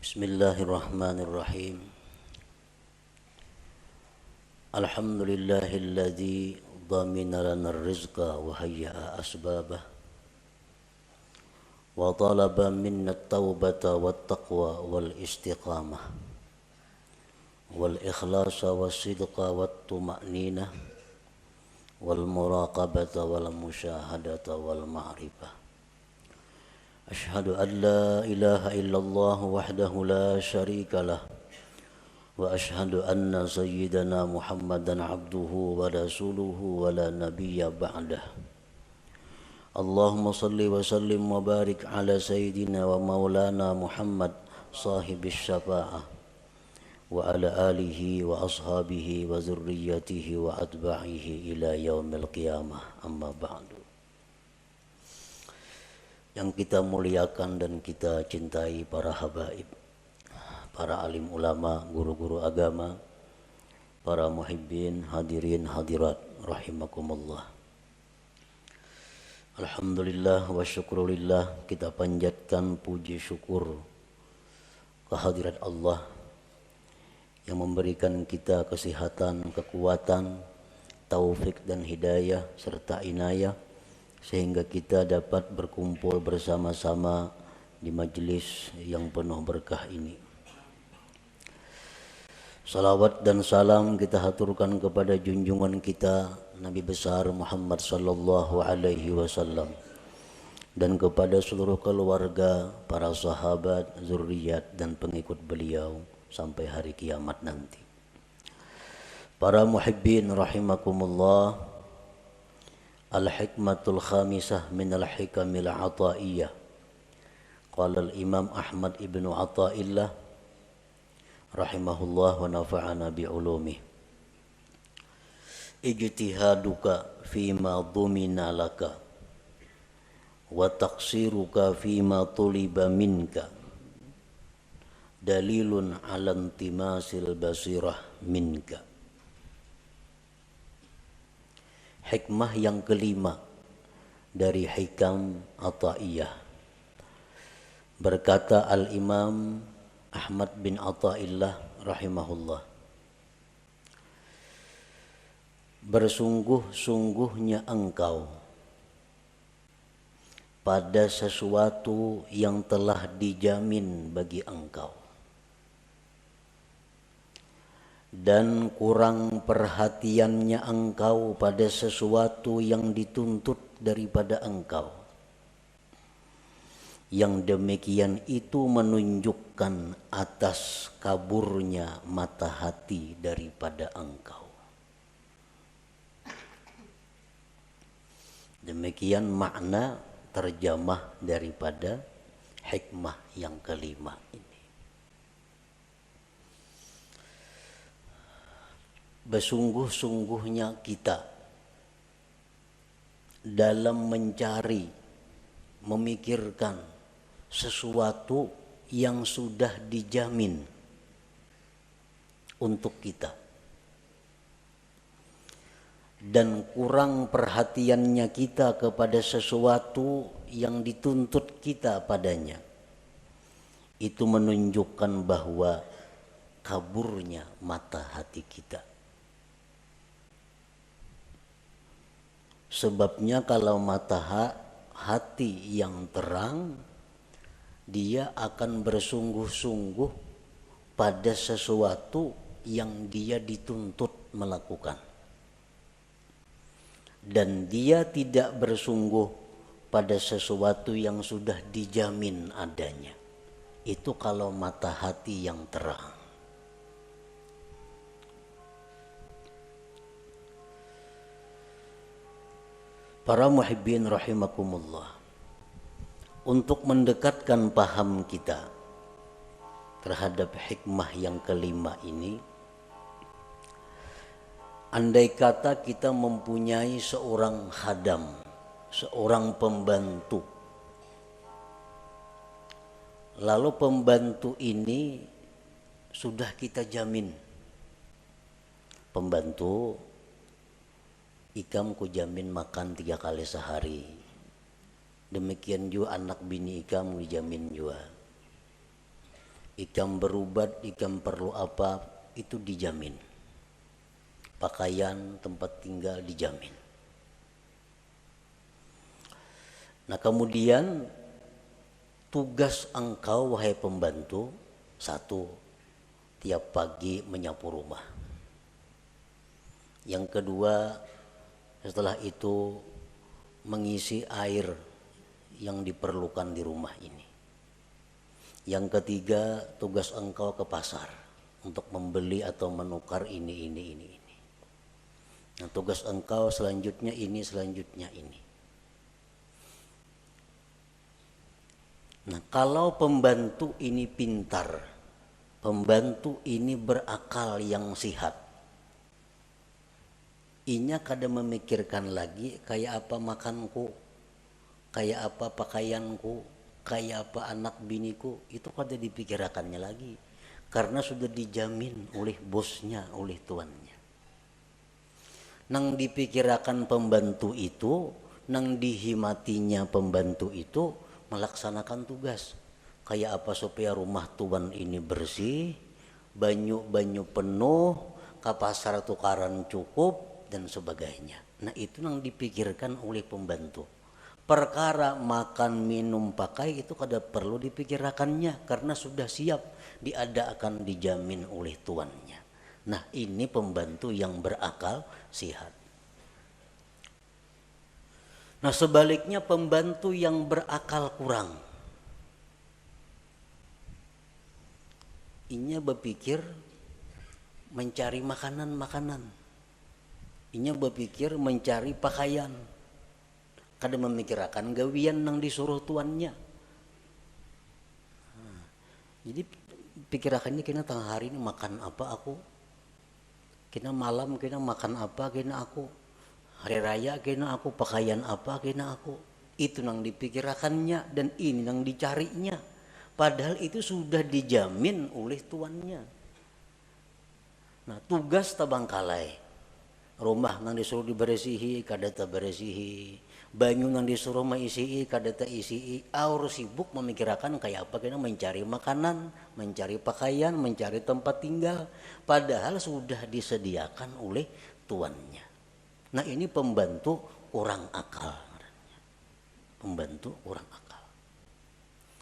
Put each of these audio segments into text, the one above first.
Bismillahirrahmanirrahim. Alhamdulillahilladzi dhamina lana rizqa wa hayya'a asbabah wa talaba minna at-taubata wat-taqwa wal-istiqamah wal-ikhlasa was-sidqa wat-tuma'ninah wal-muraqabata wal-musyahadata wal-ma'rifah. Ashhadu an la ilaha illallah wahdahu la syarika lah wa ashhadu anna sayyidana Muhammadan abduhu wa rasuluhu wa la nabiyya ba'dah. Allahumma salli wa sallim wa barik ala sayyidina wa maulana Muhammad sahibis syafa'ah wa ala alihi wa ashabihi wa zurriyyatihi wa atba'ihi ila yaumil qiyamah, amma ba'du. Yang kita muliakan dan kita cintai para habaib, para alim ulama, guru-guru agama, para muhibbin, hadirin hadirat rahimakumullah. Alhamdulillah wa syukrulillah, kita panjatkan puji syukur kehadirat Allah yang memberikan kita kesehatan, kekuatan, taufik dan hidayah serta inayah sehingga kita dapat berkumpul bersama-sama di majelis yang penuh berkah ini. Salawat dan salam kita haturkan kepada junjungan kita Nabi besar Muhammad sallallahu alaihi wasallam dan kepada seluruh keluarga, para sahabat, zuriat dan pengikut beliau sampai hari kiamat nanti. Para muhibbin rahimakumullah, al-hikmatul khamisah min al-hikamil ataiyah. Qala al-imam Ahmad ibnu Athaillah rahimahullah wa nafa'ana bi'ulumih. Ijtihaduka fima dhumina laka wa taqsiruka fima tuliba minka dalilun ala intimasil basirah minka. Hikmah yang kelima dari hikam Athaiyah. Berkata Al-Imam Ahmad bin Athaillah rahimahullah, bersungguh-sungguhnya engkau pada sesuatu yang telah dijamin bagi engkau, dan kurang perhatiannya engkau pada sesuatu yang dituntut daripada engkau. Yang demikian itu menunjukkan atas kaburnya mata hati daripada engkau. Demikian makna terjemah daripada hikmah yang kelima ini. Bersungguh-sungguhnya kita dalam mencari, memikirkan sesuatu yang sudah dijamin untuk kita, dan kurang perhatiannya kita kepada sesuatu yang dituntut kita padanya, itu menunjukkan bahwa kaburnya mata hati kita. Sebabnya kalau mata hati yang terang, dia akan bersungguh-sungguh pada sesuatu yang dia dituntut melakukan. Dan dia tidak bersungguh pada sesuatu yang sudah dijamin adanya. Itu kalau mata hati yang terang. Para muhibbin rahimakumullah, untuk mendekatkan paham kita terhadap hikmah yang kelima ini, andai kata kita mempunyai seorang khadam, seorang pembantu, lalu pembantu ini sudah kita jamin, pembantu Ikam ku jamin makan 3 kali sehari. Demikian juga anak bini Ikam dijamin juga. Ikam berubat, ikam perlu apa, itu dijamin. Pakaian, tempat tinggal dijamin. Nah kemudian tugas engkau wahai pembantu, satu, tiap pagi menyapu rumah. Yang kedua, setelah itu mengisi air yang diperlukan di rumah ini. Yang ketiga, tugas engkau ke pasar untuk membeli atau menukar ini. Nah, tugas engkau selanjutnya ini, selanjutnya ini. Nah, kalau pembantu ini pintar, pembantu ini berakal yang sihat, inya kada memikirkan lagi kayak apa makanku, kayak apa pakaianku, kayak apa anak biniku, itu kada dipikirkannya lagi karena sudah dijamin oleh bosnya, oleh tuannya. Nang dipikirkan pembantu itu, nang dihimatinya pembantu itu melaksanakan tugas. Kayak apa supaya rumah tuan ini bersih, banyu penuh, ke pasar tukaran cukup dan sebagainya. Nah itu nang dipikirkan oleh pembantu. Perkara makan, minum, pakai itu kada perlu dipikirkannya karena sudah siap diadakan, dijamin oleh tuannya. Nah ini pembantu yang berakal sihat. Nah sebaliknya pembantu yang berakal kurang, inya berpikir mencari makanan, inya berpikir mencari pakaian, kada memikirkan gawian nang disuruh tuannya. Jadi pikirakannya kena tengah hari ini makan apa aku, kena malam kena makan apa kena aku, hari raya kena aku pakaian apa kena aku. Itu nang dipikirkannya dan ini nang dicarinya. Padahal itu sudah dijamin oleh tuannya. Nah tugas tabangkalai, rumah nang disuruh diberesihi kada taberesihi, banyu nang disuruh maisii kada taisii, aur sibuk memikirkan kayak apa kena mencari makanan, mencari pakaian, mencari tempat tinggal, padahal sudah disediakan oleh tuannya. Nah ini pembantu kurang akal. Pembantu kurang akal.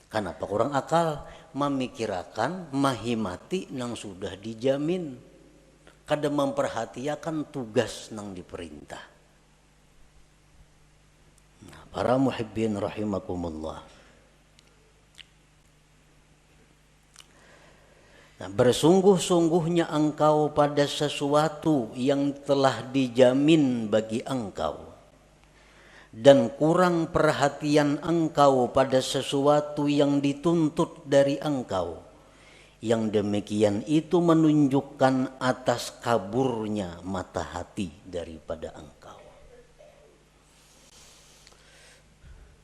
Kenapa kurang akal? Memikirkan, mahimati nang sudah dijamin, kada memperhatikan tugas nang diperintah. Nah, para muhibbin rahimakumullah. Nah, bersungguh-sungguhnya engkau pada sesuatu yang telah dijamin bagi engkau, dan kurang perhatian engkau pada sesuatu yang dituntut dari engkau, yang demikian itu menunjukkan atas kaburnya mata hati daripada engkau.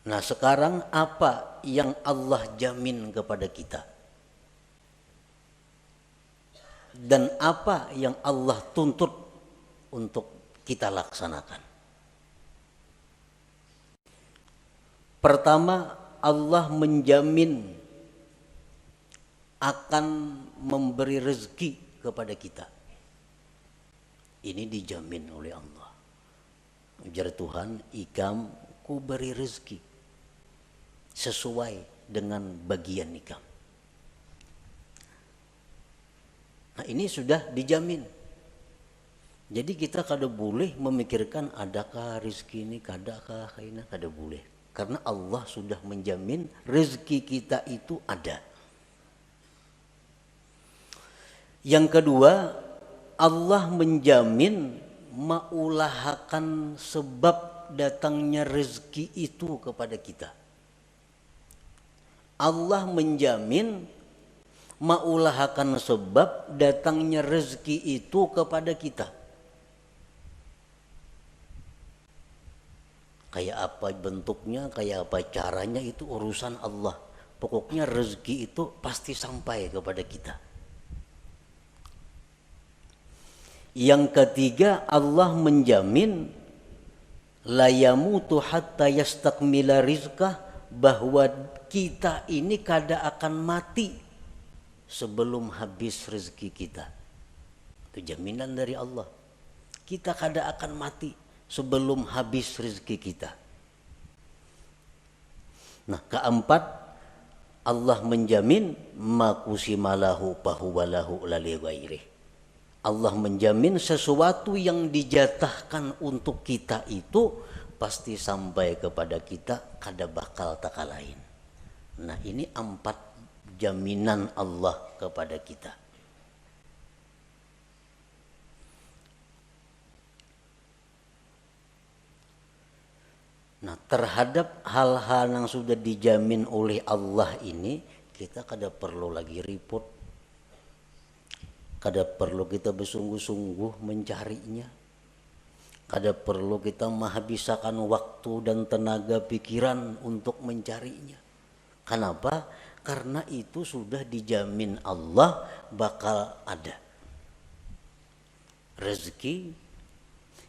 Nah sekarang apa yang Allah jamin kepada kita? Dan apa yang Allah tuntut untuk kita laksanakan? Pertama, Allah menjamin akan memberi rezeki kepada kita. Ini dijamin oleh Allah. Ujar Tuhan, ikam ku beri rezeki sesuai dengan bagian ikam. Nah ini sudah dijamin. Jadi kita kada boleh memikirkan adakah rezeki ini, kadakah ini, kada boleh. Karena Allah sudah menjamin rezeki kita itu ada. Yang kedua, Allah menjamin maulahakan sebab datangnya rezeki itu kepada kita. Allah menjamin maulahakan sebab datangnya rezeki itu kepada kita. Kayak apa bentuknya, kayak apa caranya itu urusan Allah. Pokoknya rezeki itu pasti sampai kepada kita. Yang ketiga, Allah menjamin la yamutu hatta yastakmila rizqah, bahwa kita ini kada akan mati sebelum habis rezeki kita. Itu jaminan dari Allah. Kita kada akan mati sebelum habis rezeki kita. Nah, keempat, Allah menjamin makusimalahu pahuwalahu lali ghairih. Allah menjamin sesuatu yang dijatahkan untuk kita itu pasti sampai kepada kita, kada bakal tak lain. Nah, ini 4 jaminan Allah kepada kita. Nah, terhadap hal-hal yang sudah dijamin oleh Allah ini, kita kada perlu lagi repot, kada perlu kita bersungguh-sungguh mencarinya, kada perlu kita menghabiskan waktu dan tenaga pikiran untuk mencarinya. Kenapa? Karena itu sudah dijamin Allah bakal ada rezeki.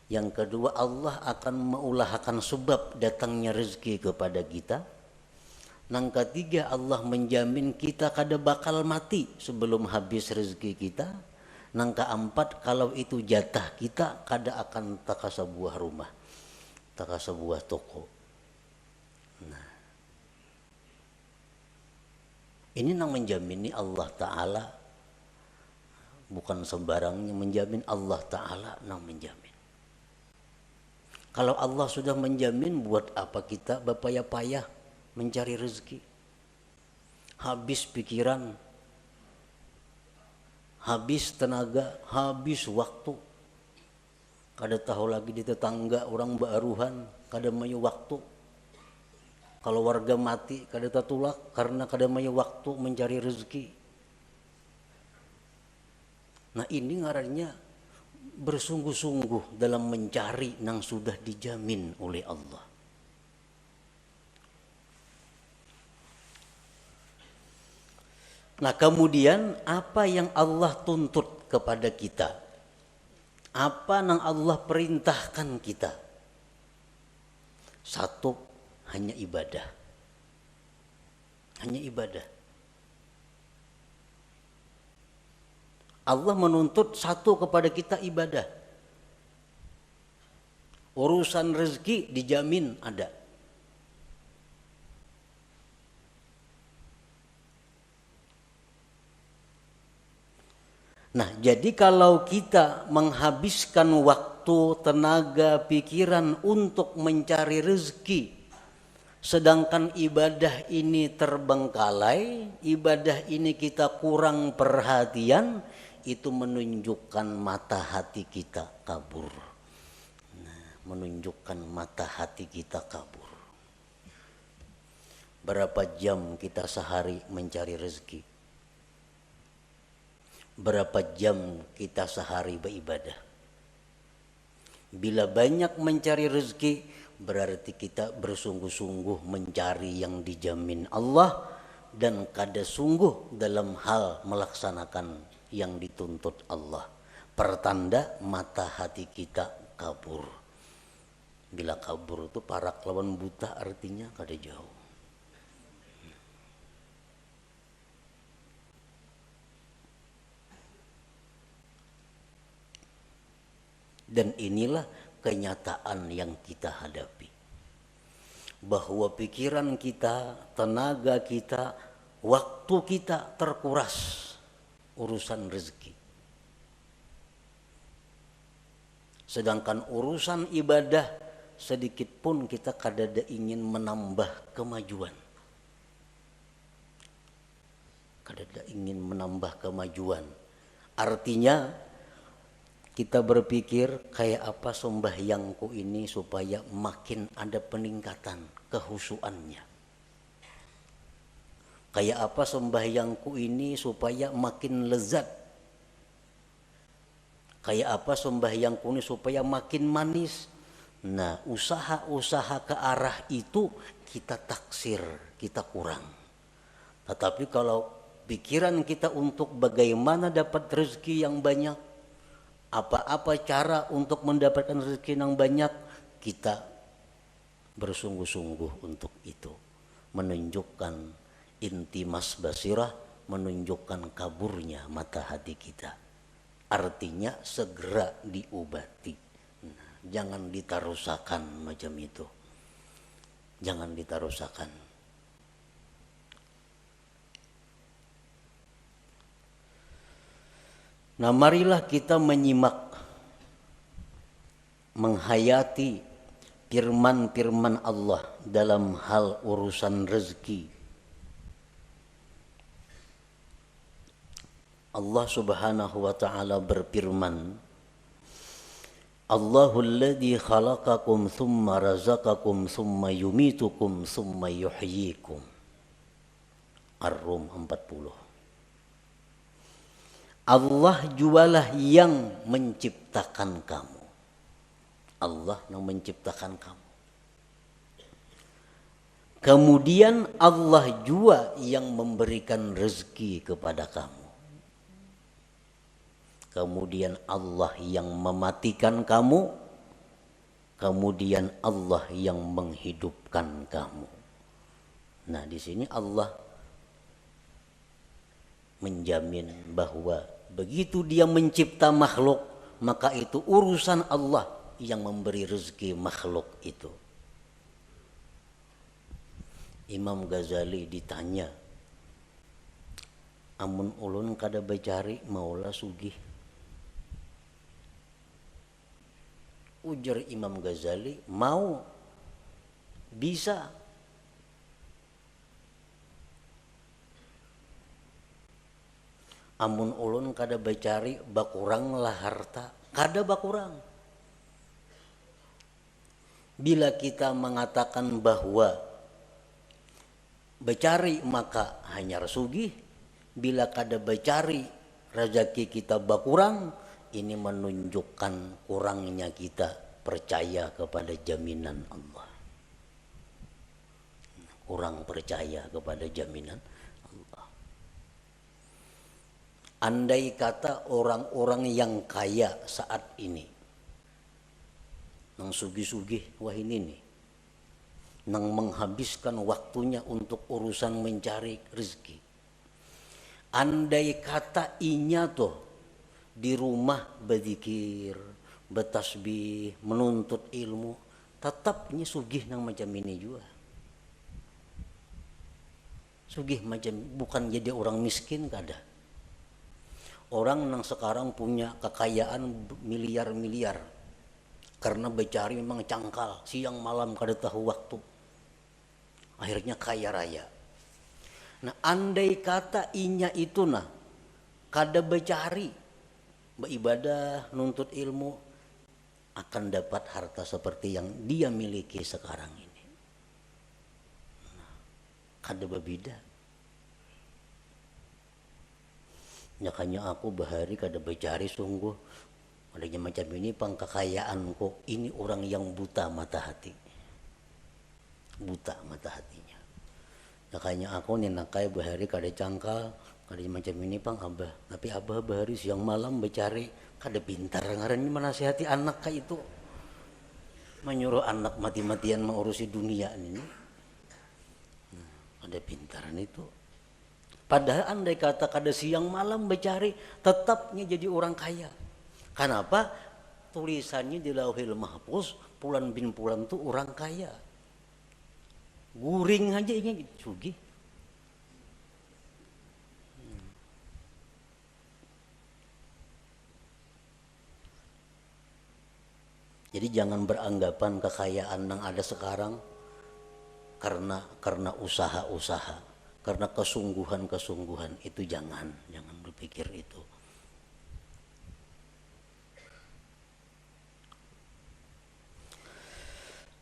Yang kedua, Allah akan mengulahkan sebab datangnya rezeki kepada kita. Yang ketiga, Allah menjamin kita kada bakal mati sebelum habis rezeki kita. Yang keempat, kalau itu jatah kita, kada akan taka sebuah rumah, taka sebuah toko. Nah, ini yang menjamini Allah Ta'ala, bukan sembarangnya menjamin. Allah Ta'ala yang menjamin. Kalau Allah sudah menjamin, buat apa kita berpayah-payah mencari rezeki? Habis pikiran, habis tenaga, habis waktu. Kada tahu lagi di tetangga orang baruhan, kada mayu waktu. Kalau warga mati, kada tatulak karena kada mayu waktu mencari rezeki. Nah, ini ngarannya bersungguh-sungguh dalam mencari yang sudah dijamin oleh Allah. Nah, kemudian apa yang Allah tuntut kepada kita? Apa yang Allah perintahkan kita? Satu, hanya ibadah. Hanya ibadah. Allah menuntut satu kepada kita, ibadah. Urusan rezeki dijamin ada. Nah, jadi kalau kita menghabiskan waktu, tenaga, pikiran untuk mencari rezeki, sedangkan ibadah ini terbengkalai, ibadah ini kita kurang perhatian, itu menunjukkan mata hati kita kabur. Nah, menunjukkan mata hati kita kabur. Berapa jam kita sehari mencari rezeki? Berapa jam kita sehari beribadah? Bila banyak mencari rezeki, berarti kita bersungguh-sungguh mencari yang dijamin Allah dan kada sungguh dalam hal melaksanakan yang dituntut Allah. Pertanda mata hati kita kabur. Bila kabur itu parak lawan buta, artinya kada jauh. Dan inilah kenyataan yang kita hadapi. Bahwa pikiran kita, tenaga kita, waktu kita terkuras urusan rezeki. Sedangkan urusan ibadah sedikit pun kita kadada ingin menambah kemajuan. Kadada ingin menambah kemajuan. Artinya kita berpikir kayak apa sembahyangku ini supaya makin ada peningkatan kehusuannya. Kayak apa sembahyangku ini supaya makin lezat. Kayak apa sembahyangku ini supaya makin manis. Nah, usaha-usaha ke arah itu kita taksir, kita kurang. Tetapi kalau pikiran kita untuk bagaimana dapat rezeki yang banyak, apa-apa cara untuk mendapatkan rezeki yang banyak, kita bersungguh-sungguh untuk itu. Menunjukkan intimas basirah menunjukkan kaburnya mata hati kita. Artinya segera diobati. Nah, jangan ditarusakan macam itu. Jangan ditarusakan. Nah, marilah kita menyimak, menghayati firman-firman Allah dalam hal urusan rezeki. Allah Subhanahu wa taala berfirman, Allahul ladzi khalaqakum tsumma razaqakum tsumma yumitukum tsumma yuhyikum. Ar-Rum 40. Allah jualah yang menciptakan kamu. Allah yang menciptakan kamu. Kemudian Allah juga yang memberikan rezeki kepada kamu. Kemudian Allah yang mematikan kamu. Kemudian Allah yang menghidupkan kamu. Nah, di sini Allah menjamin bahwa begitu dia mencipta makhluk, maka itu urusan Allah yang memberi rezeki makhluk itu. Imam Ghazali ditanya, amun ulun kada becari maulah sugih. Ujar Imam Ghazali, mau, bisa. Amun ulun kada becari bakurang lah harta, kada bakurang. Bila kita mengatakan bahwa becari maka hanya sugih, bila kada becari rezeki kita bakurang, ini menunjukkan kurangnya kita percaya kepada jaminan Allah. Kurang percaya kepada jaminan Allah. Andai kata orang-orang yang kaya saat ini, nang sugih-sugih, wah ini nih, nang menghabiskan waktunya untuk urusan mencari rezeki. Andai kata inya tuh di rumah berzikir, bertasbih, menuntut ilmu, tetapnya sugih nang macam ini juga. Sugih macam, bukan jadi orang miskin kada. Orang nang sekarang punya kekayaan miliar-miliar karena becari memang cangkal, siang malam kada tahu waktu. Akhirnya kaya raya. Nah, andai kata inya itu nah kada becari, beribadah, nuntut ilmu, akan dapat harta seperti yang dia miliki sekarang ini. Nah, kada berbeda. Nyakanya aku bahari kada becari sungguh. Adanya macam ini pangkekayaanku. Ini orang yang buta mata hati. Buta mata hatinya. Nyakanya aku ninakai bahari kada cangkal. Kada macam ini pang abah. Tapi abah bahari siang malam becari. Kada pintar ngarannya menasihati anak kayak itu. Menyuruh anak mati-matian mengurusi dunia ini. Kada pintaran itu. Padahal andai kata kada siang malam becari, tetapnya jadi orang kaya. Kenapa? Tulisannya di Lauhil Mahfuz, Pulan bin Pulan itu orang kaya. Guring aja ini sugih. Jadi jangan beranggapan kekayaan yang ada sekarang karena usaha-usaha. Karena kesungguhan-kesungguhan itu jangan berpikir itu.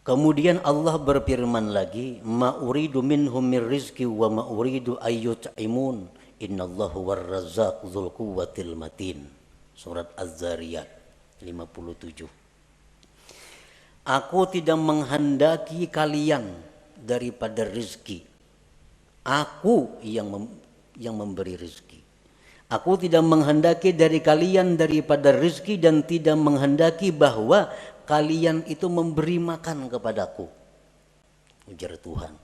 Kemudian Allah berfirman lagi, ma uridu minhum min rizqi wa ma uridu ayyut'imun innallahu warrazzaq dzul quwwatil matin. Surat Az-Zariyat 57. Aku tidak menghendaki kalian daripada rezeki. Aku yang memberi rezeki. Aku tidak menghendaki dari kalian daripada rezeki dan tidak menghendaki bahwa kalian itu memberi makan kepadaku. Ujar Tuhan.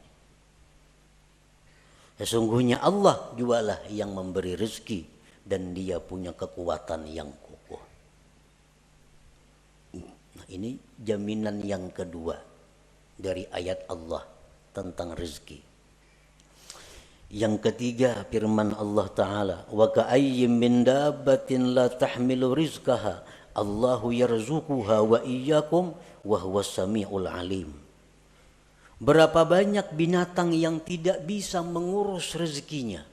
Sesungguhnya Allah jualah yang memberi rezeki dan dia punya kekuatan yang kokoh. Nah, ini jaminan yang kedua dari ayat Allah tentang rezeki. Yang ketiga firman Allah Ta'ala, wa ka'ayyim min dabbatin la tahmilu rizqaha Allahu yarzuquha wa iyyakum wa huwas samiul alim. Berapa banyak binatang yang tidak bisa mengurus rezekinya.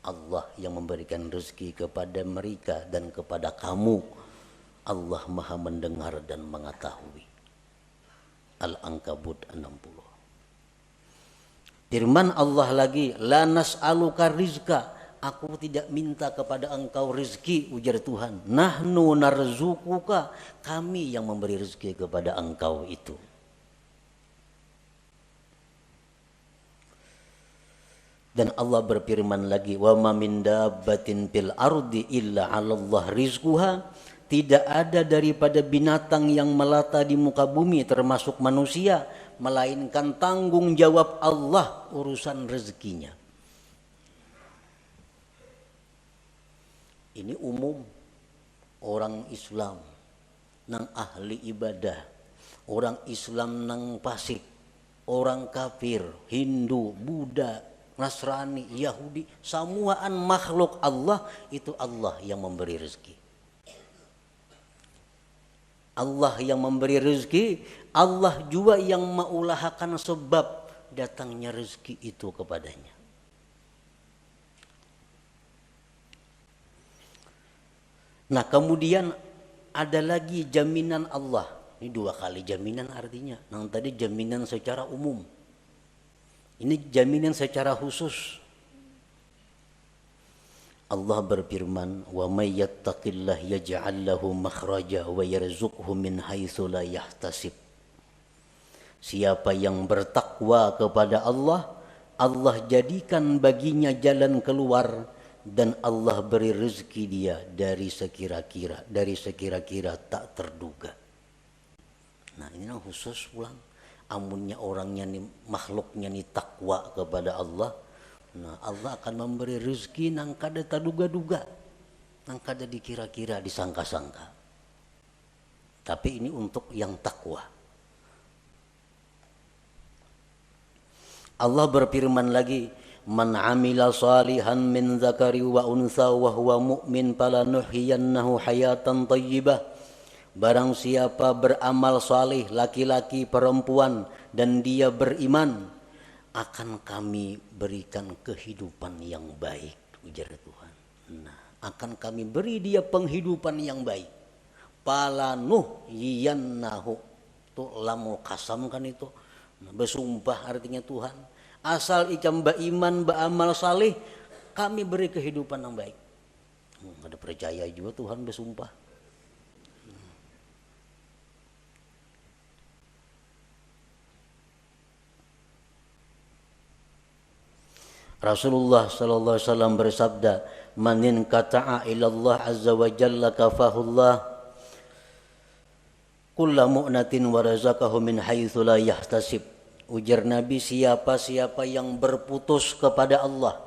Allah yang memberikan rezeki kepada mereka dan kepada kamu. Allah Maha mendengar dan mengetahui. Al-Ankabut 60. Firman Allah lagi, la nas'aluka rizqa, aku tidak minta kepada engkau rezeki, ujar Tuhan. Nahnu narzuquka, kami yang memberi rezeki kepada engkau itu. Dan Allah berfirman lagi, wa ma min dabbatin fil ardi illa 'alallah rizquha, tidak ada daripada binatang yang melata di muka bumi termasuk manusia melainkan tanggung jawab Allah urusan rezekinya. Ini umum orang Islam nang ahli ibadah, orang Islam nang fasik, orang kafir, Hindu, Buddha, Nasrani, Yahudi, semuaan makhluk Allah itu Allah yang memberi rezeki. Allah yang memberi rezeki, Allah juga yang mengulahakan sebab datangnya rezeki itu kepadanya. Nah, kemudian ada lagi jaminan Allah. Ini dua kali jaminan artinya. Yang tadi jaminan secara umum. Ini jaminan secara khusus. Allah berfirman, wa may yattaqillah yaj'al lahu makhraja wa yarzuqhu min haitsu la yahtasib. Siapa yang bertakwa kepada Allah, Allah jadikan baginya jalan keluar dan Allah beri rezeki dia dari sekira-kira tak terduga. Nah, ini khusus pulang. Amunnya orangnya nih, makhluknya nih takwa kepada Allah. Nah, Allah akan memberi rezeki nang kada terduga-duga, nang kada dikira-kira, disangka-sangka. Tapi ini untuk yang takwa. Allah berfirman lagi, man amila salihan min zakari wa unsa wa huwa mu'min falanuhyiyannahu hayatan thayyibah. Barang siapa beramal salih, laki-laki perempuan, dan dia beriman, akan kami berikan kehidupan yang baik, ujar Tuhan. Nah, akan kami beri dia penghidupan yang baik. Falanuhyiyannahu, itu lamul kasam kan itu. Nah, bersumpah artinya Tuhan. Asal icam beriman, beramal salih, kami beri kehidupan yang baik. Ada percaya juga Tuhan bersumpah. Rasulullah sallallahu alaihi wasallam bersabda, "Man qata'a ila Allah azza wa jalla kafahullah kullu mu'natin wa razaqahu min haitsu la yahtasib." Ujar Nabi, siapa-siapa yang berputus kepada Allah,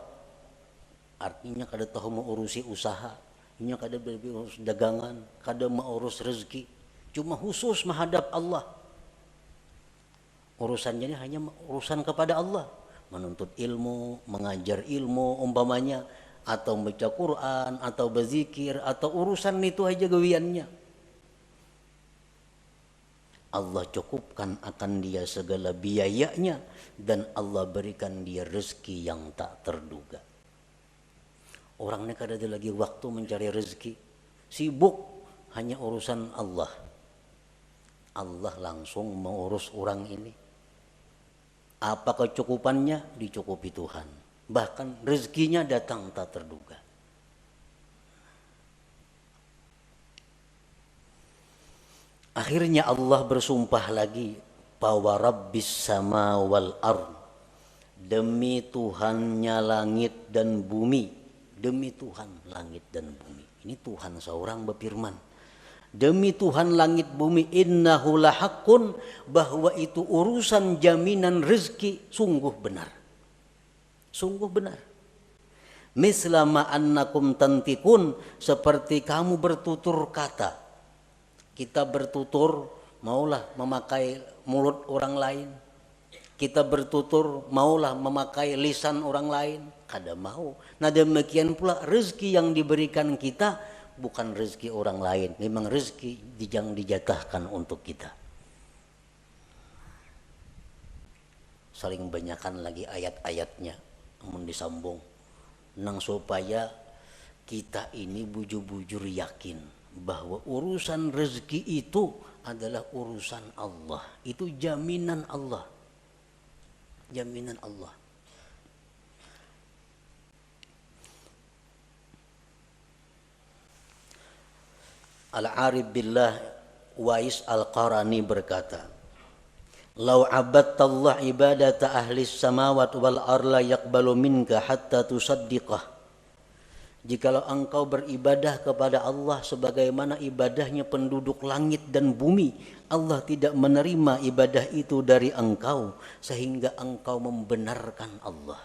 artinya kada tahu mau urusi usaha, nya kada berurus dagangan, kada mau urus rezeki, cuma khusus menghadap Allah. Urusannya ini hanya urusan kepada Allah. Menuntut ilmu, mengajar ilmu umpamanya, atau baca Quran, atau berzikir, atau urusan itu aja gawiannya. Allah cukupkan akan dia segala biayanya dan Allah berikan dia rezeki yang tak terduga. Orang ini kada ada lagi waktu mencari rezeki, sibuk hanya urusan Allah. Allah langsung mengurus orang ini. Apa kecukupannya? Dicukupi Tuhan. Bahkan rezekinya datang tak terduga. Akhirnya Allah bersumpah lagi, bahwa Rabbis sama wal ard, demi Tuhannya langit dan bumi. Demi Tuhan langit dan bumi. Ini Tuhan seorang berfirman. Demi Tuhan langit bumi, innahu lahaqqun, bahwa itu urusan jaminan rezeki sungguh benar. Sungguh benar. Mislama annakum tantikun, seperti kamu bertutur kata. Kita bertutur maulah memakai mulut orang lain. Kita bertutur maulah memakai lisan orang lain. Kada mau. Nah demikian pula rezeki yang diberikan kita bukan rezeki orang lain. Memang rezeki yang dijatahkan untuk kita. Saling banyakkan lagi ayat-ayatnya. Namun disambung. Nang supaya kita ini bujur-bujur yakin bahwa urusan rezeki itu adalah urusan Allah. Itu jaminan Allah. Jaminan Allah. Al-Arif Billah Wais Al-Qarani berkata, "Lau abadtallah ibadata ahli samawat wal arla yaqbalu minka hatta tusaddiqah." Jikalau engkau beribadah kepada Allah sebagaimana ibadahnya penduduk langit dan bumi, Allah tidak menerima ibadah itu dari engkau sehingga engkau membenarkan Allah.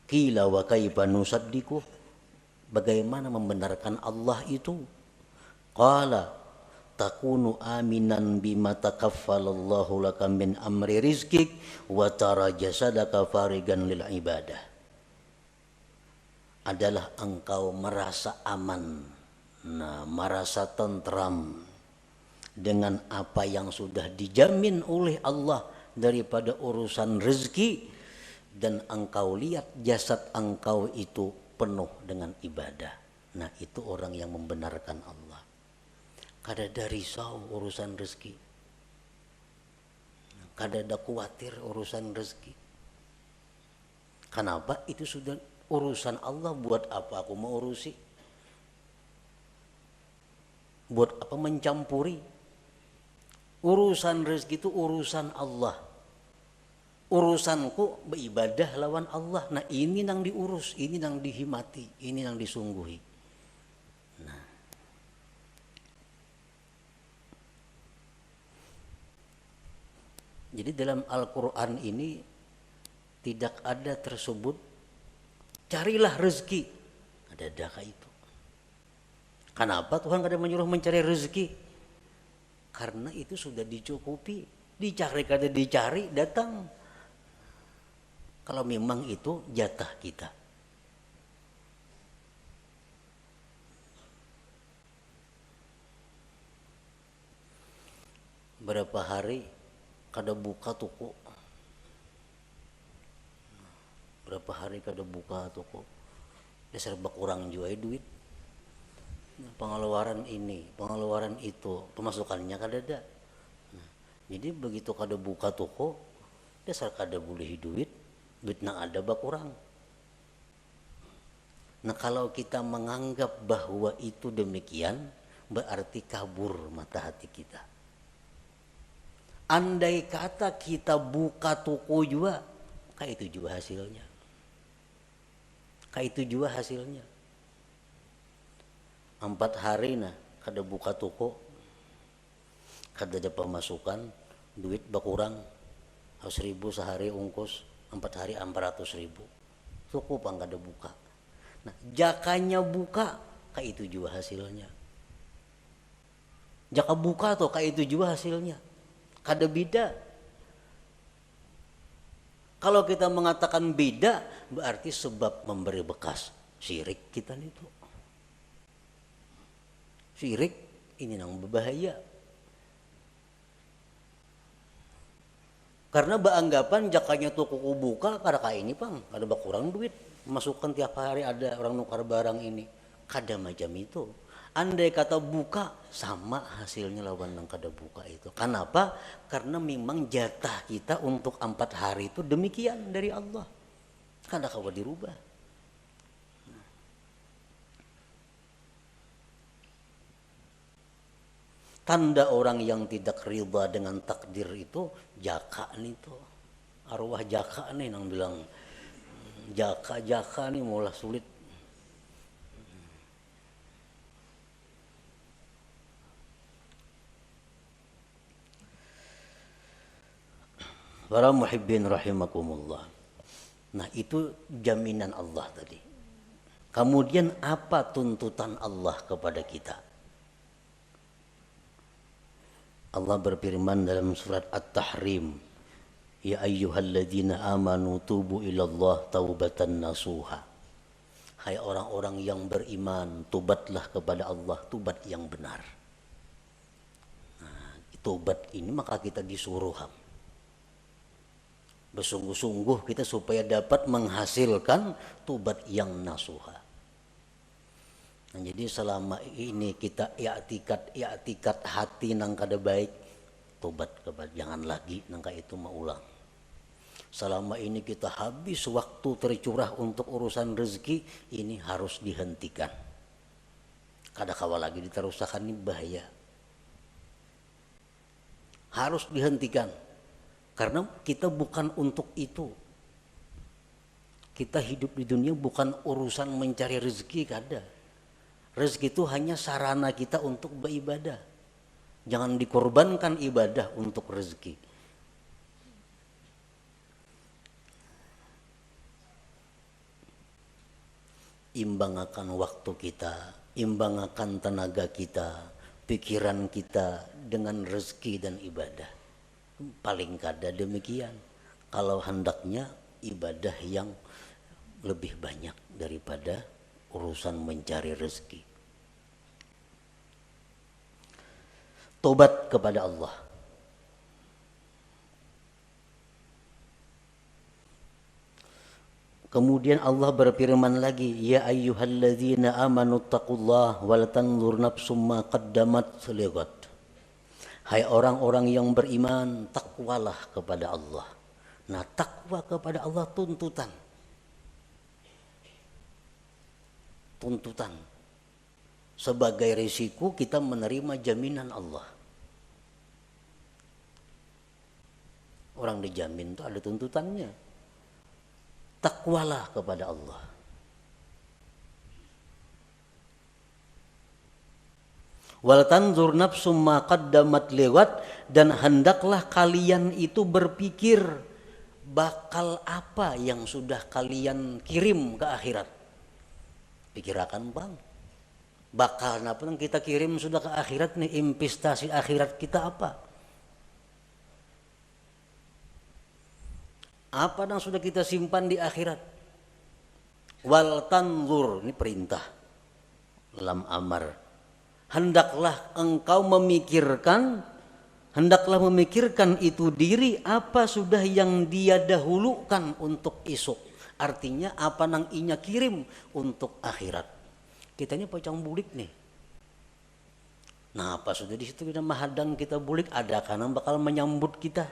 Qila wa kaifa nusaddiquh? Bagaimana membenarkan Allah itu? Qala takunu aminan bima takaffalallahu laka min amri rizkik wa tara jasadaka farigan lil ibadah. Adalah engkau merasa aman, merasa tentram dengan apa yang sudah dijamin oleh Allah daripada urusan rezeki, dan engkau lihat jasad engkau itu penuh dengan ibadah. Nah itu orang yang membenarkan Allah. Kada ada risau urusan rezeki. Kada ada khawatir urusan rezeki. Kenapa? Itu sudah urusan Allah. Buat apa aku mau urusi? Buat apa mencampuri? Urusan rezeki itu urusan Allah. Urusanku beribadah lawan Allah. Nah ini yang diurus, ini yang dihimati, ini yang disungguhi. Nah, jadi dalam Al-Quran ini tidak ada tersebut carilah rezeki. Ada itu. Kenapa Tuhan kada menyuruh mencari rezeki? Karena itu sudah dicukupi. Dicari kada dicari datang. Kalau memang itu jatah kita. Berapa hari kada buka toko. Berapa hari kada buka toko. Dasar berkurang juga duit. Pengeluaran ini, pengeluaran itu, pemasukannya kada ada. Jadi begitu kada buka toko, dasar kada boleh duit. Duit nang ada berkurang. Nah kalau kita menganggap bahwa itu demikian, berarti kabur mata hati kita. Andai kata kita buka toko juga, kayak itu juga hasilnya. Kayak itu juga hasilnya. 4 hari nah kada buka toko, kada ada pemasukan, duit berkurang, 1.000 sehari ungkus. 4 hari 400.000. Cukup ang kada buka. Nah, jakanya buka, kayak itu juga hasilnya. Jaka buka tuh kayak itu juga hasilnya. Kada beda. Kalau kita mengatakan beda, berarti sebab memberi bekas. Syirik kita itu. Syirik ini yang berbahaya. Karena beranggapan jakanya toko buka kada kayak ini pang, kada berkurang duit, masukkan tiap hari ada orang nukar barang ini. Kada macam itu. Andai kata buka sama hasilnya lawan yang kada buka itu. Kenapa? Karena memang jatah kita untuk 4 hari itu demikian dari Allah. Kada kawa dirubah. Tanda orang yang tidak riba dengan takdir itu jaka nih tuh. Arwah jaka nih yang bilang jaka nih mulai sulit. Para muhibbin rahimakumullah. Nah itu jaminan Allah tadi. Kemudian apa tuntutan Allah kepada kita? Allah berfirman dalam surat At-Tahrim, ya ayyuhalladzina amanu tubu ilallah taubatan nasuha. Hai orang-orang yang beriman, tobatlah kepada Allah, tobat yang benar. Nah, tobat ini maka kita disuruh bersungguh-sungguh kita supaya dapat menghasilkan tobat yang nasuha. Nah, jadi selama ini kita i'tikat hati nang kada baik, tobat kepada jangan lagi nangka itu maulang. Selama ini kita habis waktu tercurah untuk urusan rezeki, ini harus dihentikan. Kada kawa lagi diterusakan, ini bahaya. Harus dihentikan. Karena kita bukan untuk itu. Kita hidup di dunia bukan urusan mencari rezeki, kada. Rezeki itu hanya sarana kita untuk beribadah. Jangan dikorbankan ibadah untuk rezeki. Imbangkan waktu kita, imbangkan tenaga kita, pikiran kita dengan rezeki dan ibadah. Paling kada demikian. Kalau hendaknya ibadah yang lebih banyak daripada urusan mencari rezeki. Tobat kepada Allah. Kemudian Allah berfirman lagi, ya ayyuhalladzina amanu taqullaha wal tanzur nafsum ma qaddamat lighad. Hai orang-orang yang beriman, takwalah kepada Allah. Nah, takwa kepada Allah tuntutan. Tuntutan. Sebagai risiko kita menerima jaminan Allah. Orang dijamin itu ada tuntutannya. Takwalah kepada Allah. Wal tanzur nafsum ma qaddamat lighad, dan hendaklah kalian itu berpikir bakal apa yang sudah kalian kirim ke akhirat. Pikirakan bang, bakal apa yang kita kirim sudah ke akhirat nih, investasi akhirat kita apa? Apa yang sudah kita simpan di akhirat? Wal tanzur, ini perintah lam amar. Hendaklah engkau memikirkan, hendaklah memikirkan itu diri apa sudah yang dia dahulukan untuk esok. Artinya apa nang inya kirim untuk akhirat. Kitanya pocong bulik nih. Nah, apa sudah di situ kita mahadang kita bulik, ada karena bakal menyambut kita.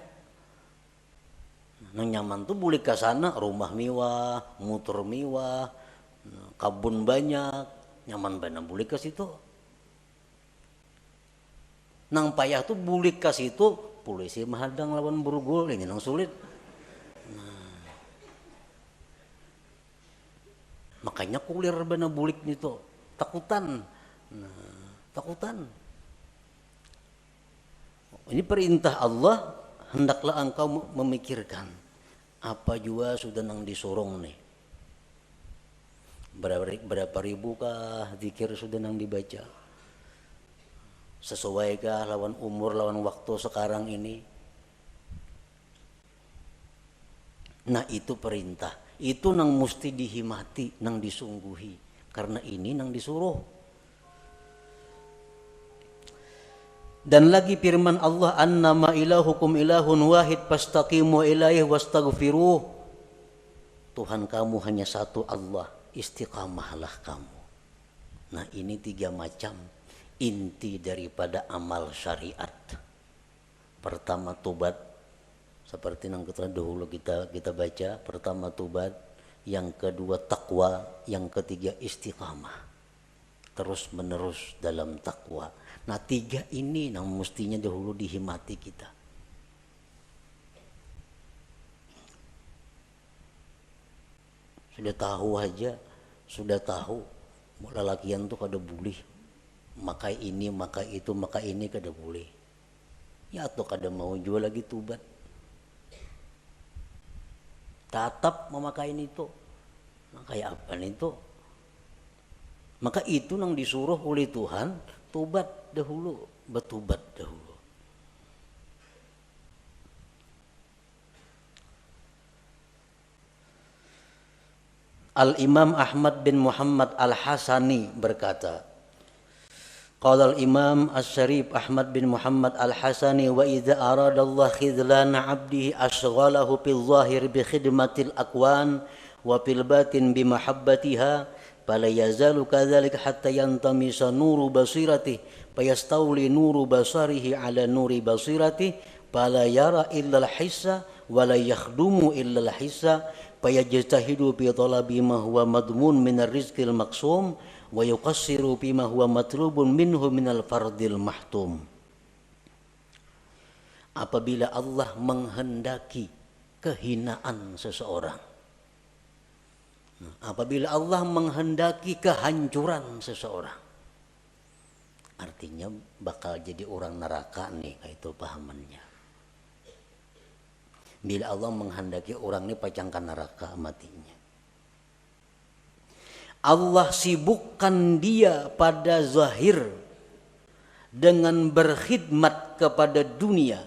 Nang nyaman tuh bulik ke sana, rumah mewah, motor mewah, kabun banyak, nyaman banget bulik ke situ. Nang payah tuh bulik ke situ, polisi mahadang lawan burugul, ini nang sulit. Nah, makanya kulir bener bulik itu, takutan. Nah, takutan. Ini perintah Allah, hendaklah engkau memikirkan apa juga sudah nang disorong nih. Berapa ribu kah zikir sudah nang dibaca? Sesuaikah lawan umur, lawan waktu sekarang ini? Nah itu perintah. Itu nang mesti dihimati, nang disungguhi. Karena ini nang disuruh. Dan lagi firman Allah, annama ilahukum ilahun wahid fastaqimu ilaihi wastaghfiruh. Tuhan kamu hanya satu Allah, istiqamahlah kamu. Nah ini 3 macam inti daripada amal syariat. Pertama tobat, seperti yang kita dahulu kita baca. Pertama tobat, yang kedua takwa, yang ketiga istiqamah. Terus menerus dalam takwa. Nah 3 ini yang mestinya dahulu dihimati kita. Sudah tahu aja, sudah tahu lelakian tuh kada boleh makai ini, makai itu, makai ini kada boleh. Ya atau kada mau jual lagi tobat. Tetap memakai itu. Nah, kayak apa itu? Maka itu yang disuruh oleh Tuhan, tobat dahulu, bertobat dahulu. Al-Imam Ahmad bin Muhammad Al-Hasani berkata, qala al-Imam As-Syarif Ahmad bin Muhammad Al-Hasani, wa idza arada Allah khidlana 'abdihi ashghalahu fil zahir bi khidmatil akwan wa fil batin bi mahabbatiha fala yazalu kadzalika hatta yantamisa nuru basiratihi fayastawli nuru basarihi ala nuri basiratihi fala yara illa al-hissa wa la yakhdumu illa al-hissa fayajtahidu fi talabi ma huwa madmun min ar-rizqil maqsum wa yuqassiru bima huwa matlubun minhu minal fardil mahtum. Apabila Allah menghendaki kehinaan seseorang, apabila Allah menghendaki kehancuran seseorang, artinya bakal jadi orang neraka nih, kayak itu pahamannya. Bila Allah menghendaki orang ini pacangkan neraka matinya, Allah sibukkan dia pada zahir dengan berkhidmat kepada dunia,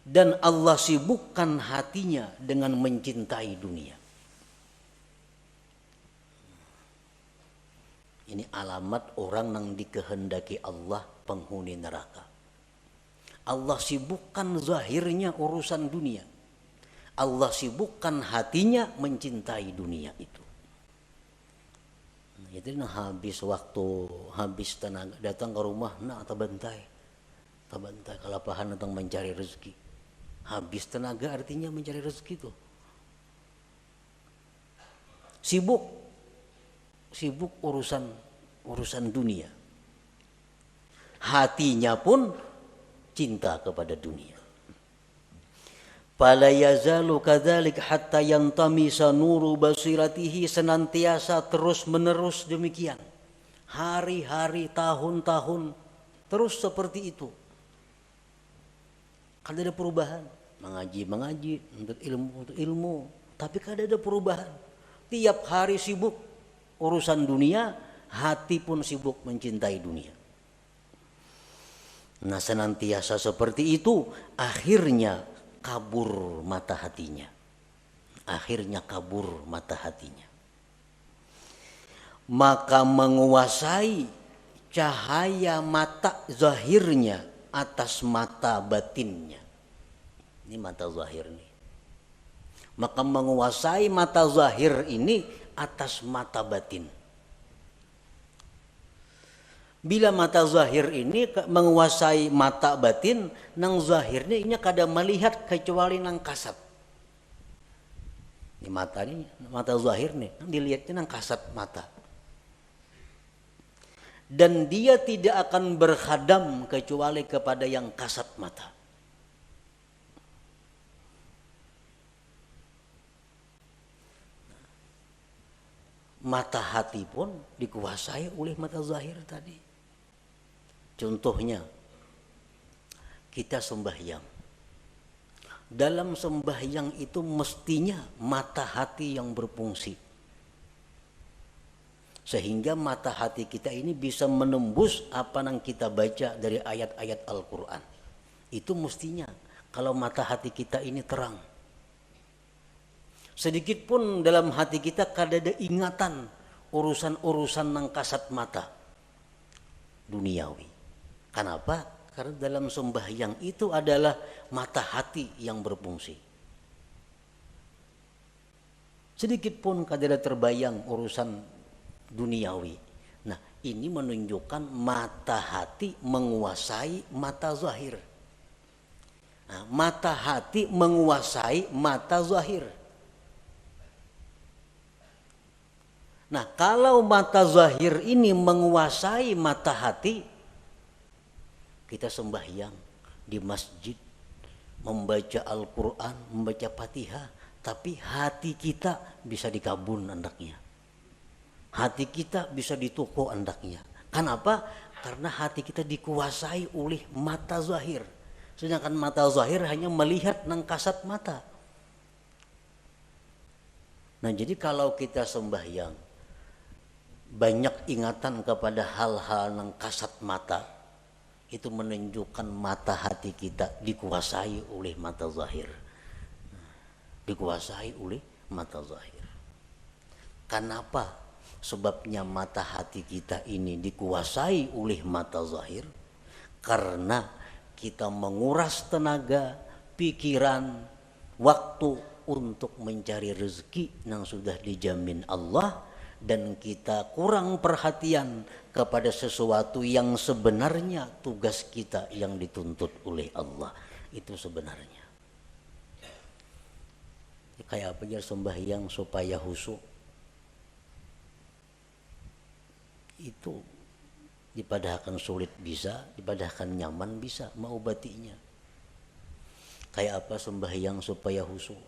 dan Allah sibukkan hatinya dengan mencintai dunia. Ini alamat orang yang dikehendaki Allah penghuni neraka. Allah sibukkan zahirnya urusan dunia, Allah sibukkan hatinya mencintai dunia itu. Jadi habis waktu, habis tenaga, datang ke rumah, tabantai kalapahan datang mencari rezeki. Habis tenaga artinya mencari rezeki itu. Sibuk urusan dunia. Hatinya pun cinta kepada dunia. Fala yazalu kadzalik hatta yantamisa nuru basiratihi, senantiasa terus menerus demikian. Hari-hari, tahun-tahun terus seperti itu. Kada ada perubahan. Mengaji, untuk ilmu, tapi kada ada perubahan. Tiap hari sibuk urusan dunia, hati pun sibuk mencintai dunia. Nah, senantiasa seperti itu, akhirnya kabur mata hatinya. Maka menguasai cahaya mata zahirnya atas mata batinnya. Ini mata zahir nih. Maka menguasai mata zahir ini atas mata batin. Bila mata zahir ini menguasai mata batin, nang zahirnya ini kada melihat kecuali nang kasat. Ini mata zahir nih, dilihatnya nang kasat mata. Dan dia tidak akan berkhadam kecuali kepada yang kasat mata. Mata hati pun dikuasai oleh mata zahir tadi. Contohnya, kita sembahyang. Dalam sembahyang itu mestinya mata hati yang berfungsi. Sehingga mata hati kita ini bisa menembus apa yang kita baca dari ayat-ayat Al-Quran. Itu mestinya kalau mata hati kita ini terang. Sedikit pun dalam hati kita kada ada ingatan urusan-urusan nang kasat mata duniawi. Kenapa? Karena dalam sembahyang itu adalah mata hati yang berfungsi. Sedikit pun kada ada terbayang urusan duniawi. Nah, ini menunjukkan mata hati menguasai mata zahir. Nah, mata hati menguasai mata zahir. Nah, kalau mata zahir ini menguasai mata hati, kita sembahyang di masjid, membaca Al-Quran, membaca Fatihah, tapi hati kita bisa di kabun andaknya. Hati kita bisa di toko andaknya. Kenapa? Karena hati kita dikuasai oleh mata zahir. Sedangkan mata zahir hanya melihat nang kasat mata. Nah jadi kalau kita sembahyang banyak ingatan kepada hal-hal yang kasat mata, itu menunjukkan mata hati kita dikuasai oleh mata zahir. Dikuasai oleh mata zahir. Kenapa? Sebabnya mata hati kita ini dikuasai oleh mata zahir karena kita menguras tenaga, pikiran, waktu untuk mencari rezeki yang sudah dijamin Allah, dan kita kurang perhatian kepada sesuatu yang sebenarnya tugas kita yang dituntut oleh Allah. Itu sebenarnya. Kayak apa ya sembahyang supaya khusyuk? Itu dipadahkan sulit bisa, dipadahkan nyaman bisa, mengobatinya. Kayak apa sembahyang supaya khusyuk?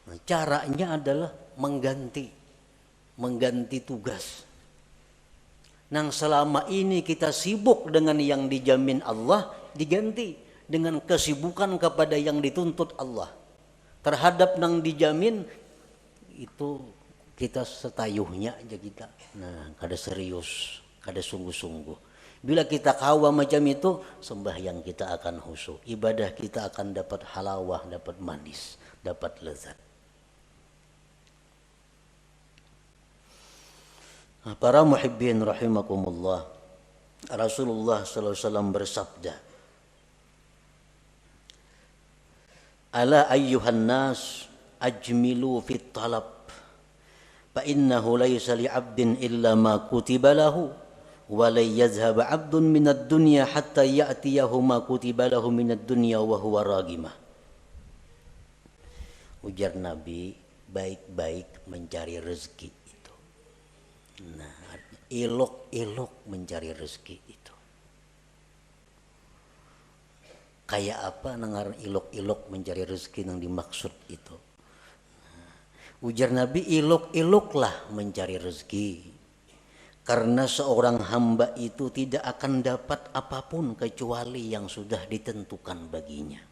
Nah, caranya adalah mengganti tugas. Nang selama ini kita sibuk dengan yang dijamin Allah, diganti dengan kesibukan kepada yang dituntut Allah. Terhadap nang dijamin itu kita setayuhnya aja kita. Nah, kada serius, kada sungguh-sungguh. Bila kita kawa macam itu, sembahyang kita akan khusyuk. Ibadah kita akan dapat halawah, dapat manis, dapat lezat. Nah, para muhibbin rahimakumullah, Rasulullah sallallahu alaihi wasallam bersabda, "Ala ayyuhan nas ajmilu fit talab. Fa innahu laysa li 'abdin illa ma kutiba lahu wa la yazhab 'abdun minad dunya hatta ya'tiyahu ma kutiba lahu minad dunya wa huwa ragimah." Ujar Nabi, baik-baik mencari rezeki itu. Nah, elok-elok mencari rezeki itu. Kayak apa nangar ilok-ilok mencari rezeki yang dimaksud itu? Ujar Nabi, ilok-iloklah mencari rezeki. Karena seorang hamba itu tidak akan dapat apapun kecuali yang sudah ditentukan baginya.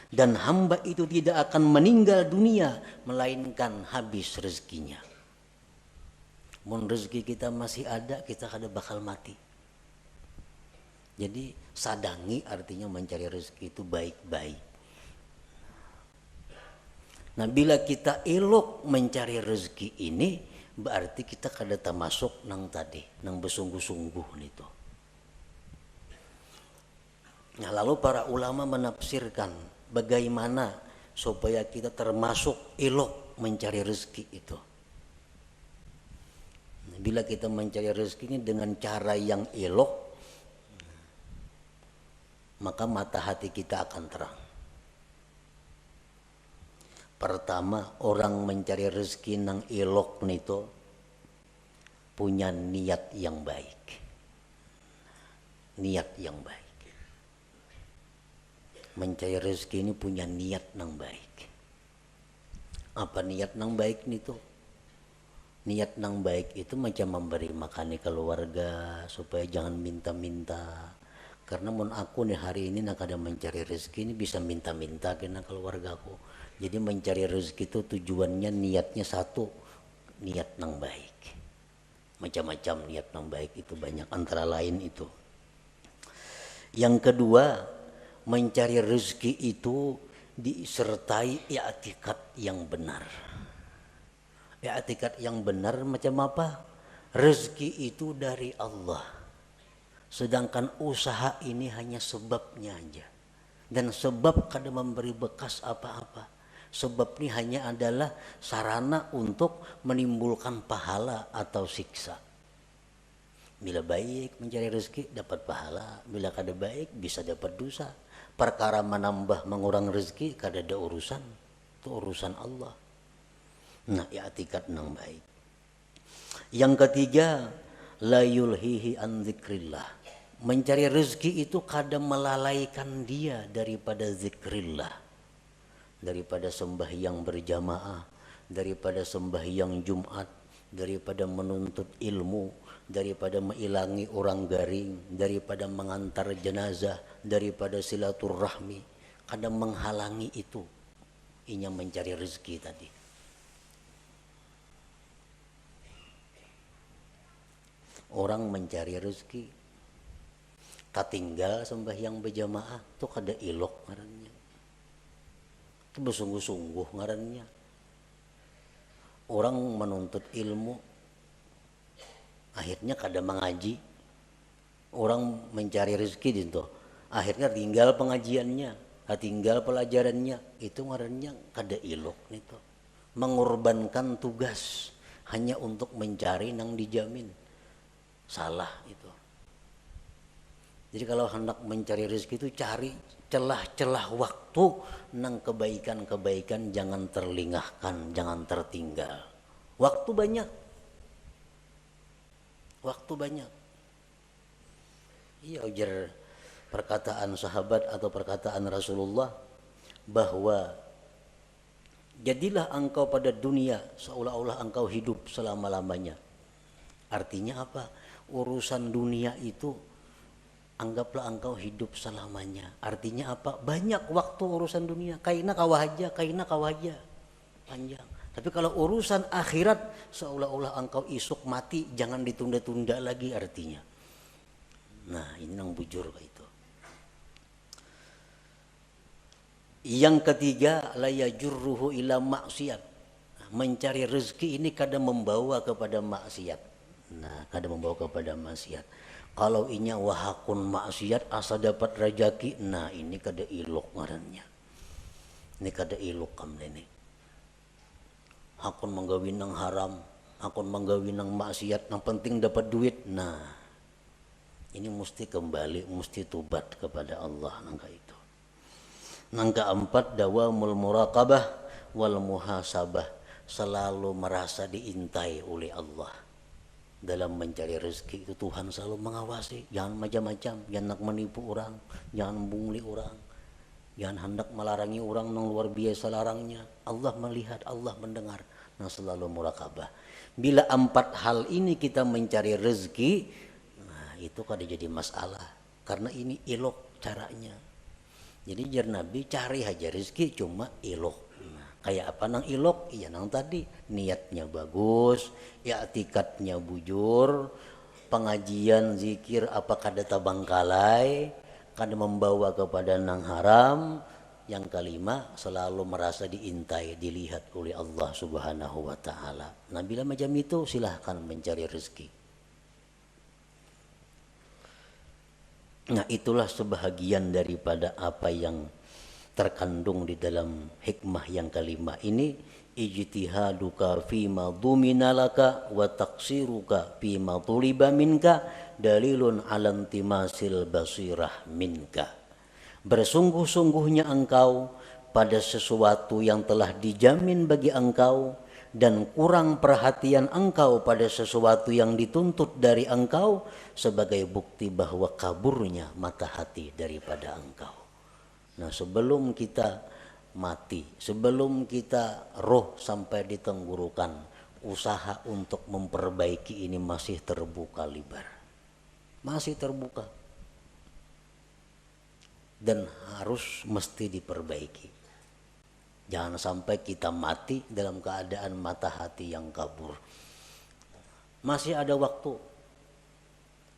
Dan hamba itu tidak akan meninggal dunia melainkan habis rezekinya. Mun rezeki kita masih ada, kita kada bakal mati. Jadi sadangi artinya mencari rezeki itu baik-baik. Nah, bila kita elok mencari rezeki ini, berarti kita kada termasuk nang tadi, nang bersungguh-sungguh itu. Nah, lalu para ulama menafsirkan bagaimana supaya kita termasuk elok mencari rezeki itu. Nah, bila kita mencari rezeki ini dengan cara yang elok, maka mata hati kita akan terang. Pertama, orang mencari rezeki nang elok nito punya niat yang baik. Niat yang baik. Mencari rezeki ini punya niat nang baik. Apa niat nang baik nito? Niat nang baik itu macam memberi makan keluarga supaya jangan minta-minta. Karena mun aku nih hari ini nak ada mencari rezeki ini bisa minta-minta kena keluargaku. Jadi mencari rezeki itu tujuannya niatnya satu, niat nang baik. Macam-macam niat nang baik itu banyak, antara lain itu. Yang kedua, mencari rezeki itu disertai i'tikad yang benar. I'tikad yang benar macam apa? Rezeki itu dari Allah. Sedangkan usaha ini hanya sebabnya aja. Dan sebab kada memberi bekas apa-apa. Sebab ini hanya adalah sarana untuk menimbulkan pahala atau siksa. Bila baik mencari rezeki dapat pahala, bila kada baik bisa dapat dosa. Perkara menambah mengurang rezeki kada ada urusan, itu urusan Allah. Nah, i'tikad nang baik. Yang ketiga, la yulhihi an dzikrillah. Mencari rezeki itu kada melalaikan dia daripada zikrillah. Daripada sembahyang berjamaah, daripada sembahyang Jumat, daripada menuntut ilmu, daripada mengilangi orang garing, daripada mengantar jenazah, daripada silaturahmi, kada menghalangi itu. Inya mencari rezeki tadi. orang mencari rezeki. Katinggal sembahyang berjamaah tuh kada ilok ngarannya. Itu bersungguh-sungguh ngarannya. Orang menuntut ilmu akhirnya kada mengaji. Orang mencari rezeki itu akhirnya tinggal pengajiannya, tinggal pelajarannya, itu ngarannya kada ilok itu. Mengorbankan tugas hanya untuk mencari nang dijamin. Salah itu. Jadi kalau hendak mencari rezeki itu cari celah-celah waktu nang kebaikan-kebaikan, jangan terlingahkan, jangan tertinggal. Waktu banyak. Waktu banyak. Iya, ujar perkataan sahabat atau perkataan Rasulullah bahwa jadilah engkau pada dunia seolah-olah engkau hidup selama-lamanya. Artinya apa? Urusan dunia itu anggaplah engkau hidup selamanya. Artinya apa? Banyak waktu urusan dunia. Kaina kawahaja, panjang. Tapi kalau urusan akhirat seolah-olah engkau isuk mati, jangan ditunda-tunda lagi artinya. Nah, ini yang bujur itu. Yang ketiga, la yajurruhu ila maksiat. Mencari rezeki ini kadang membawa kepada maksiat. Nah, kadang membawa kepada maksiat. Kalau inya wahakun maksiat asa dapat rejeki, nah ini kada ilok ngarannya. Ini kada ilok kamne ini. Hakun menggawin nang haram, hakun menggawin nang maksiat, yang penting dapat duit. Nah, ini mesti kembali, mesti tobat kepada Allah nangka itu. Nangka keempat, dawamul muraqabah wal muhasabah, selalu merasa diintai oleh Allah. Dalam mencari rezeki itu Tuhan selalu mengawasi, jangan macam-macam, jangan nak menipu orang, jangan membungli orang, jangan hendak melarangi orang yang luar biasa larangnya. Allah melihat, Allah mendengar, nah selalu muraqabah. Bila 4 hal ini kita mencari rezeki, nah itu kada jadi masalah, karena ini ilok caranya. Jadi jar Nabi cari aja rezeki cuma ilok. Kayak apa nang ilok? Iya nang tadi niatnya bagus, i'tikadnya bujur, pengajian zikir apa kada tabangkalai, kada membawa kepada nang haram. Yang kelima, selalu merasa diintai, dilihat oleh Allah Subhanahu wa taala. Nah, bila macam itu silahkan mencari rezeki. Nah, itulah sebahagian daripada apa yang terkandung di dalam hikmah yang kelima ini. Ijtihaduka fima duminalaka wa taqsiruka fima tuliba minka dalilun ala intimasil basirah minka. Bersungguh-sungguhnya engkau pada sesuatu yang telah dijamin bagi engkau, dan kurang perhatian engkau pada sesuatu yang dituntut dari engkau, sebagai bukti bahwa kaburnya mata hati daripada engkau. Nah, sebelum kita mati, sebelum kita roh sampai di tenggorokan, usaha untuk memperbaiki ini masih terbuka lebar. Masih terbuka. Dan harus mesti diperbaiki. Jangan sampai kita mati dalam keadaan mata hati yang kabur. Masih ada waktu.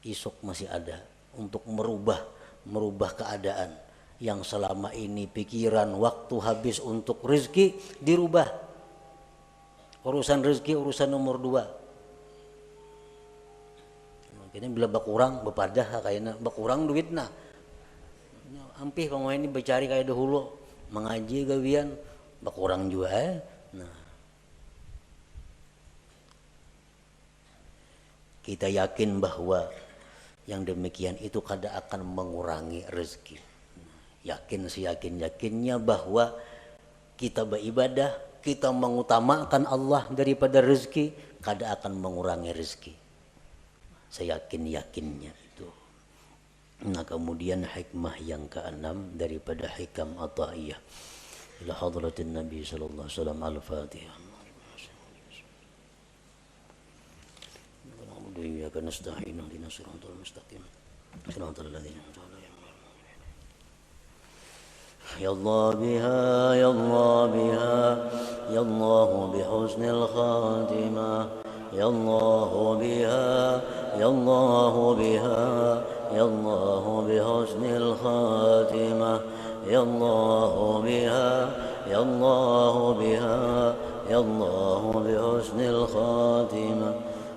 Esok masih ada untuk merubah keadaan yang selama ini pikiran waktu habis untuk rezeki dirubah. Urusan rezeki urusan nomor 2. Kini bila bakurang bepadah kayaknya bakurang duitna. Ampih pemain ini bercari kayak dahulu, mengaji gawian bakurang juga Nah, kita yakin bahwa yang demikian itu kada akan mengurangi rezeki. Yakin seyakin-yakinnya bahwa kita beribadah, kita mengutamakan Allah daripada rezeki, kada akan mengurangi rezeki. Seyakin-yakinnya itu. Nah, kemudian hikmah yang ke-6 daripada hikam Athaiyah. Ila hadratin Nabi sallallahu alaihi wasallam. Al-Fatihah. Iyyaka nasta'in ihdinas siratal mustaqim. Siratal ladzina an'amta 'alaihim. Ya Allah biha, ya Allah biha, ya Allah bihusnil khatimah, يا الله بها يا الله بها يا الله بحسن الخاتمة يا الله بها يا الله بها يا الله بحسن الخاتمة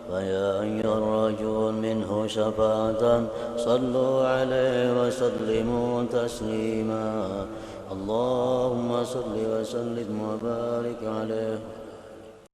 فيا أيها الرجل منه شفاعة صلوا عليه وسلموا تسليما اللهم صل وسلم وبارك عليه